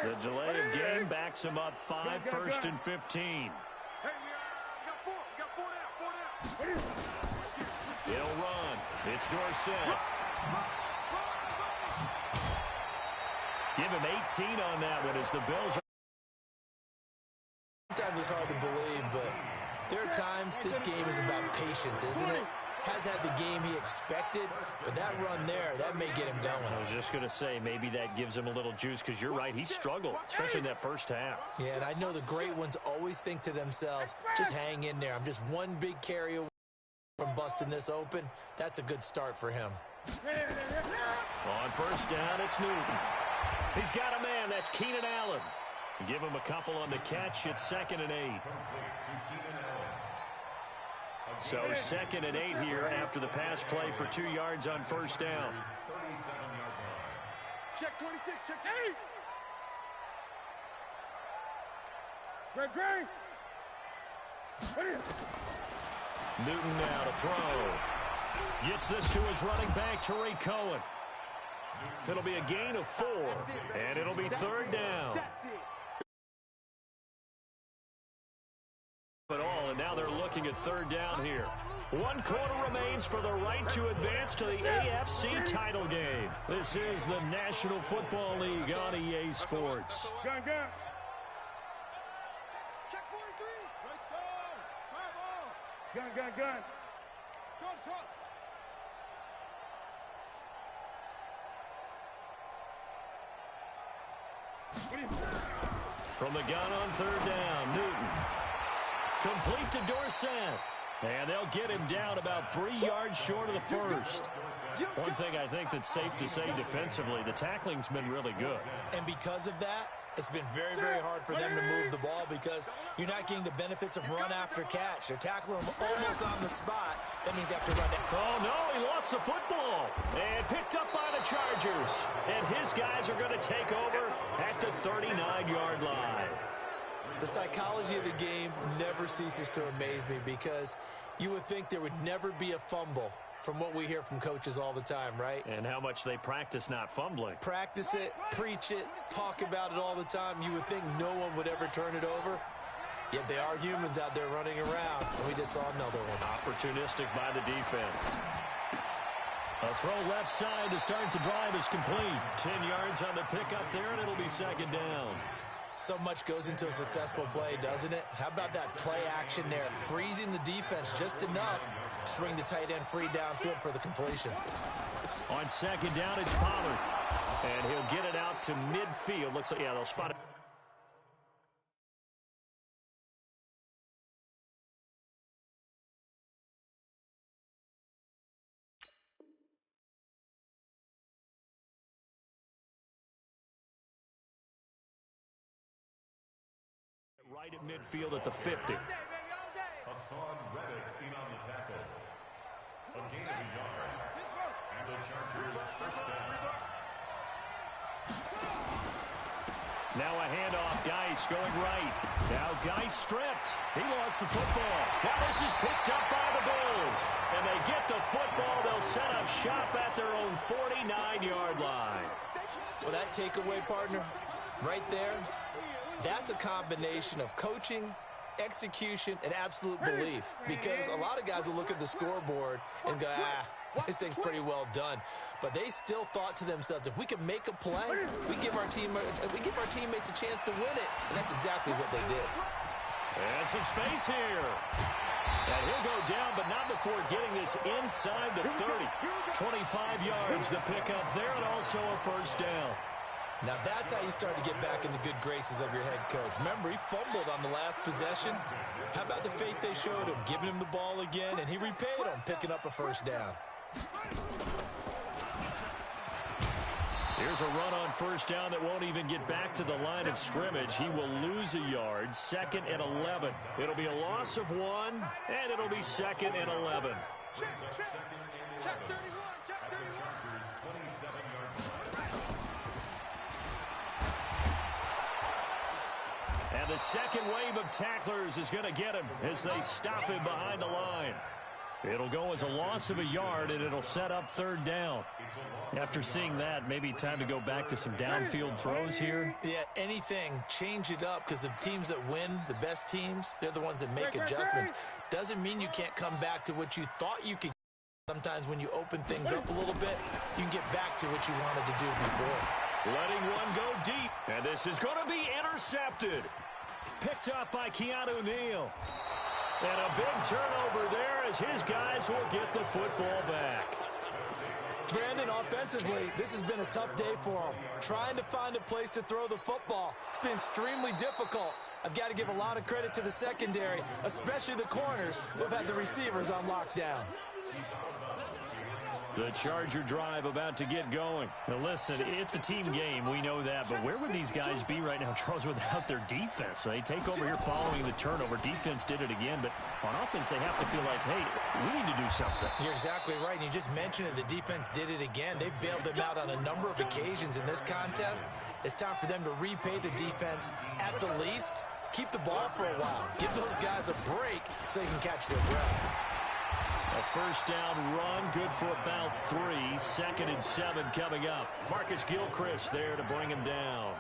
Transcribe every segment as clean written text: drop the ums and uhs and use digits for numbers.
The delay of game backs him up 5, 1st and 15. He'll run. It's Dorsett. Give him 18 on that one as the Bills are. Sometimes it's hard to believe, but there are times this game is about patience, isn't it? Has had the game he expected, but that run there, that may get him going. I was just going to say, maybe that gives him a little juice, because you're right, he struggled, especially in that first half. Yeah, and I know the great ones always think to themselves, just hang in there. I'm just one big carry away from busting this open. That's a good start for him. On first down, it's Newton. He's got a man. That's Keenan Allen. Give him a couple on the catch. It's 2nd and 8. So 2nd and 8 here after the pass play for 2 yards on first down. Check 26, check 8. Greg. Newton now to throw. Gets this to his running back, Tariq Cohen. It'll be a gain of 4, and it'll be 3rd down. And now they're looking at 3rd down here. 1 quarter remains for the right to advance to the AFC title game. This is the National Football League on EA Sports. Gun. Check 43. Gun. Shot. From the gun on 3rd down, Newton. Complete to Dorsett. And they'll get him down about 3 yards short of the first. One thing I think that's safe to say defensively, the tackling's been really good. And because of that, it's been very, very hard for them to move the ball because you're not getting the benefits of run after catch. They're tackling him almost on the spot. That means you have to run down. Oh, no, he lost the football. And picked up by the Chargers. And his guys are going to take over at the 39-yard line. The psychology of the game never ceases to amaze me because you would think there would never be a fumble from what we hear from coaches all the time, right? And how much they practice not fumbling. Practice it, preach it, talk about it all the time. You would think no one would ever turn it over. Yet they are humans out there running around. And we just saw another one. Opportunistic by the defense. A throw left side to start the drive is complete. 10 yards on the pickup there, and it'll be 2nd down. So much goes into a successful play, doesn't it? How about that play action there? Freezing the defense just enough to bring the tight end free downfield for the completion. On 2nd down, it's Pollard. And he'll get it out to midfield. Looks like, yeah, they'll spot it. Right at midfield at the 50. Hassan Reddick in on the tackle. A gain of a yard. And the Chargers first down. Now a handoff. Geis going right. Now Geis stripped. He lost the football. Now this is picked up by the Bills. And they get the football. They'll set up shop at their own 49-yard line. Well, that takeaway, partner, right there, that's a combination of coaching, execution, and absolute belief. Because a lot of guys will look at the scoreboard and go, this thing's pretty well done. But they still thought to themselves, if we can make a play, we give our teammates a chance to win it. And that's exactly what they did. And some space here. And he'll go down, but not before getting this inside the 30. 25 yards, the pickup there, and also a first down. Now that's how you start to get back in the good graces of your head coach. Remember, he fumbled on the last possession. How about the faith they showed him, giving him the ball again, and he repaid them, picking up a first down. Here's a run on first down that won't even get back to the line of scrimmage. He will lose a yard, 2nd and 11. It'll be a loss of 1, and it'll be 2nd and 11. Check 31, check 31. And the second wave of tacklers is going to get him as they stop him behind the line. It'll go as a loss of a yard, and it'll set up 3rd down. After seeing that, maybe time to go back to some downfield throws here. Yeah, anything, change it up, because the teams that win, the best teams, they're the ones that make adjustments. Doesn't mean you can't come back to what you thought you could. Sometimes when you open things up a little bit, you can get back to what you wanted to do before. Letting one go deep, and this is going to be intercepted. Picked up by Keanu Neal. And a big turnover there as his guys will get the football back. Brandon, offensively, this has been a tough day for him. Trying to find a place to throw the football. It's been extremely difficult. I've got to give a lot of credit to the secondary, especially the corners who have had the receivers on lockdown. The Charger drive about to get going. Now listen, it's a team game. We know that. But where would these guys be right now, Charles, without their defense? They take over here following the turnover. Defense did it again. But on offense, they have to feel like, hey, we need to do something. You're exactly right. And you just mentioned it. The defense did it again. They bailed them out on a number of occasions in this contest. It's time for them to repay the defense at the least. Keep the ball for a while. Give those guys a break so they can catch their breath. A first down run, good for about 3. 2nd and 7 coming up. Marcus Gilchrist there to bring him down.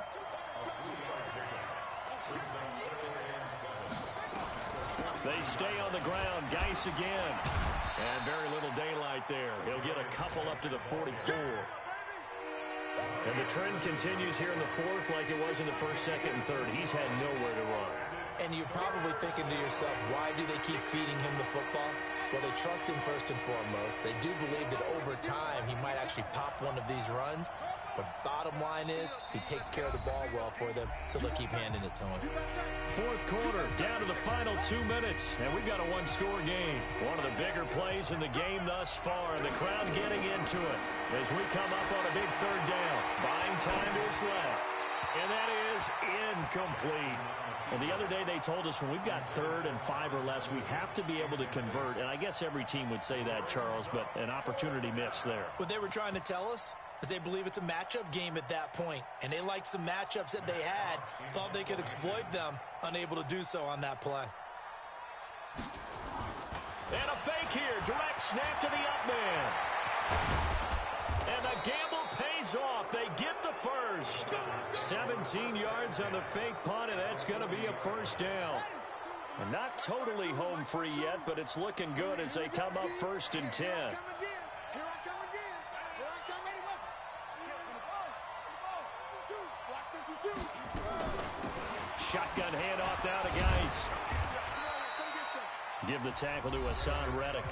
They stay on the ground. Geis again. And very little daylight there. He'll get a couple up to the 44. And the trend continues here in the 4th like it was in the 1st, 2nd, and 3rd. He's had nowhere to run. And you're probably thinking to yourself, why do they keep feeding him the football? Well, they trust him first and foremost. They do believe that over time he might actually pop one of these runs. But bottom line is he takes care of the ball well for them, so they'll keep handing it to him. 4th quarter, down to the final 2 minutes, and we've got a one-score game. One of the bigger plays in the game thus far, and the crowd getting into it as we come up on a big 3rd down. Buying time is left, and that is incomplete. Well, the other day they told us when we've got 3rd and 5 or less, we have to be able to convert. And I guess every team would say that, Charles, but an opportunity missed there. What they were trying to tell us is they believe it's a matchup game at that point. And they liked some matchups that they had, thought they could exploit them, unable to do so on that play. And a fake here. Direct snap to the up man. And the gamble pays off. They get the first. 17 yards on the fake punt, and that's going to be a first down. And not totally home free yet, but it's looking good as they come up 1st and 10. Shotgun handoff now to Geis. Give the tackle to Hassan Reddick.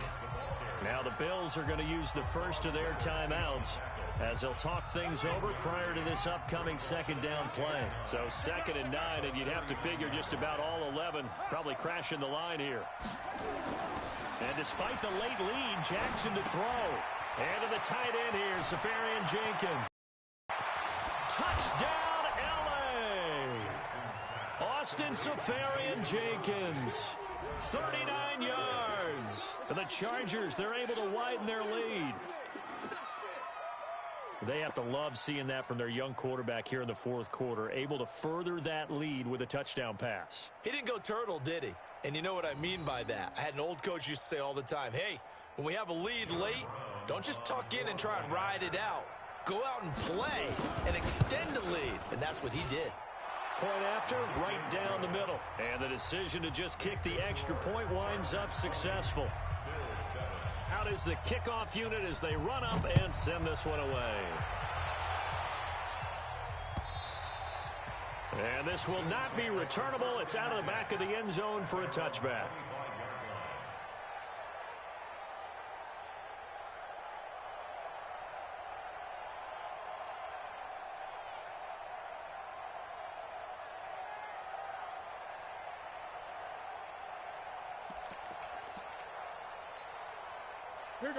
Now the Bills are going to use the first of their timeouts as they'll talk things over prior to this upcoming 2nd down play. So 2nd and 9, and you'd have to figure just about all 11 probably crashing the line here. And despite the late lead, Jackson to throw. And to the tight end here, Safarian Jenkins. Touchdown, L.A. Austin Safarian Jenkins. 39 yards. For the Chargers, they're able to widen their lead. They have to love seeing that from their young quarterback here in the 4th quarter, able to further that lead with a touchdown pass. He didn't go turtle, did he? And you know what I mean by that. I had an old coach used to say all the time, hey, when we have a lead late, don't just tuck in and try and ride it out. Go out and play and extend the lead. And that's what he did. Point after, right down the middle. And the decision to just kick the extra point winds up successful. Out is the kickoff unit as they run up and send this one away. And this will not be returnable. It's out of the back of the end zone for a touchback.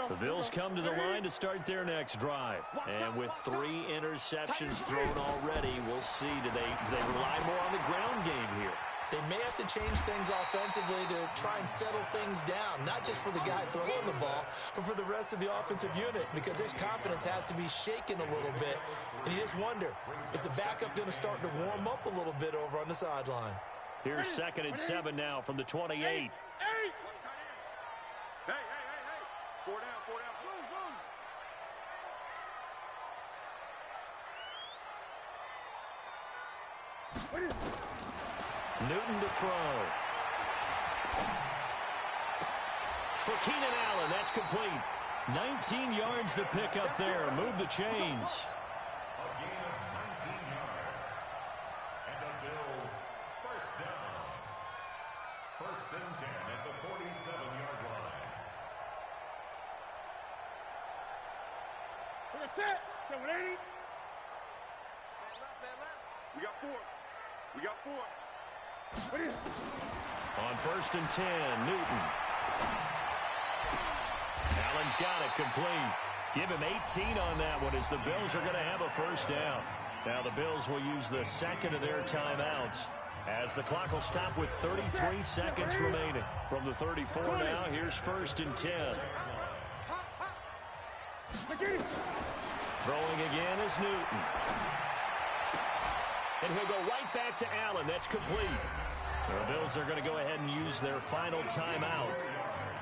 The Bills come to the line to start their next drive. And with 3 interceptions thrown already, we'll see. Do they rely more on the ground game here? They may have to change things offensively to try and settle things down, not just for the guy throwing the ball, but for the rest of the offensive unit, because his confidence has to be shaken a little bit. And you just wonder, is the backup going to start to warm up a little bit over on the sideline? Here's 2nd and 7 now from the 28. Hey! Four down. Newton to throw. For Keenan Allen, that's complete. 19 yards to pick up there. Move the chains. A gain of 19 yards. And the Bills first down. First and 10 at the 47-yard line. That's it. 780. We got 4. We got 4. On first and 10, Newton. Allen's got it complete. Give him 18 on that one as the Bills are going to have a first down. Now the Bills will use the second of their timeouts as the clock will stop with 33 seconds remaining. From the 34 now, here's first and 10. Throwing again is Newton. And he'll go right back to Allen. That's complete. The Bills are going to go ahead and use their final timeout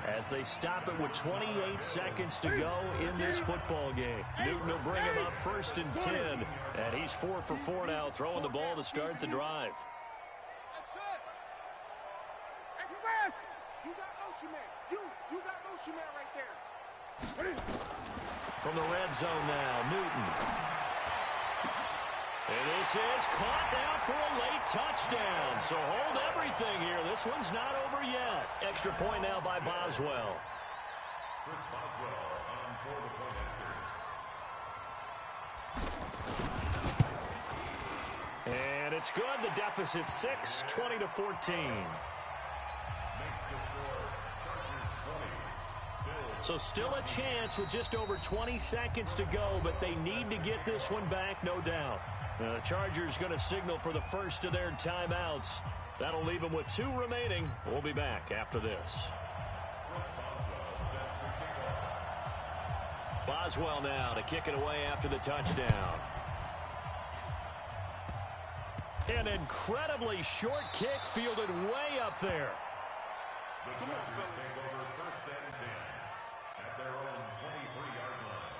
as they stop it with 28 seconds to go in this football game. Newton will bring him up first and 10. And he's 4 for 4 now, throwing the ball to start the drive. That's it. You got motion man. You got motion man right there. From the red zone now, Newton. And this is caught now for a late touchdown. So hold everything here. This one's not over yet. Extra point now by Boswell. Chris Boswell on for the point after. And it's good. The deficit 6, 20-14. Makes the score Chargers 20. Bills. So still a chance with just over 20 seconds to go, but they need to get this one back, no doubt. The Chargers going to signal for the first of their timeouts. That'll leave them with 2 remaining. We'll be back after this. Boswell now to kick it away after the touchdown. An incredibly short kick fielded way up there. The Chargers take over first and 10 at their own 23-yard line.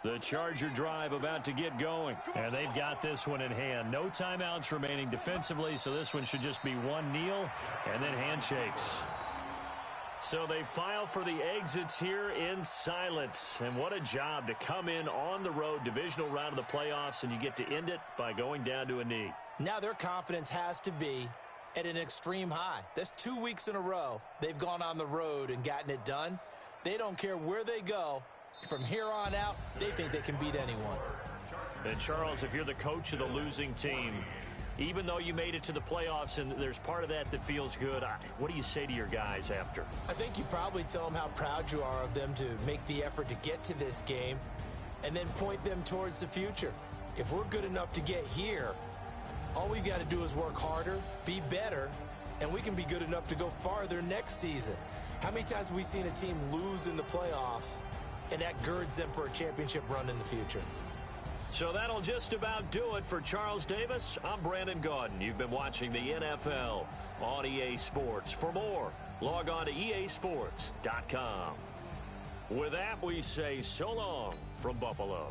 The Charger drive about to get going, and they've got this one in hand. No timeouts remaining defensively, so this one should just be one kneel and then handshakes. So they file for the exits here in silence, and what a job to come in on the road, divisional round of the playoffs, and you get to end it by going down to a knee. Now their confidence has to be at an extreme high. That's 2 weeks in a row they've gone on the road and gotten it done. They don't care where they go. From here on out, they think they can beat anyone. And Charles, if you're the coach of the losing team, even though you made it to the playoffs and there's part of that that feels good, what do you say to your guys after? I think you probably tell them how proud you are of them to make the effort to get to this game and then point them towards the future. If we're good enough to get here, all we've got to do is work harder, be better, and we can be good enough to go farther next season. How many times have we seen a team lose in the playoffs and that girds them for a championship run in the future? So that'll just about do it for Charles Davis. I'm Brandon Gaudin. You've been watching the NFL on EA Sports. For more, log on to easports.com. With that, we say so long from Buffalo.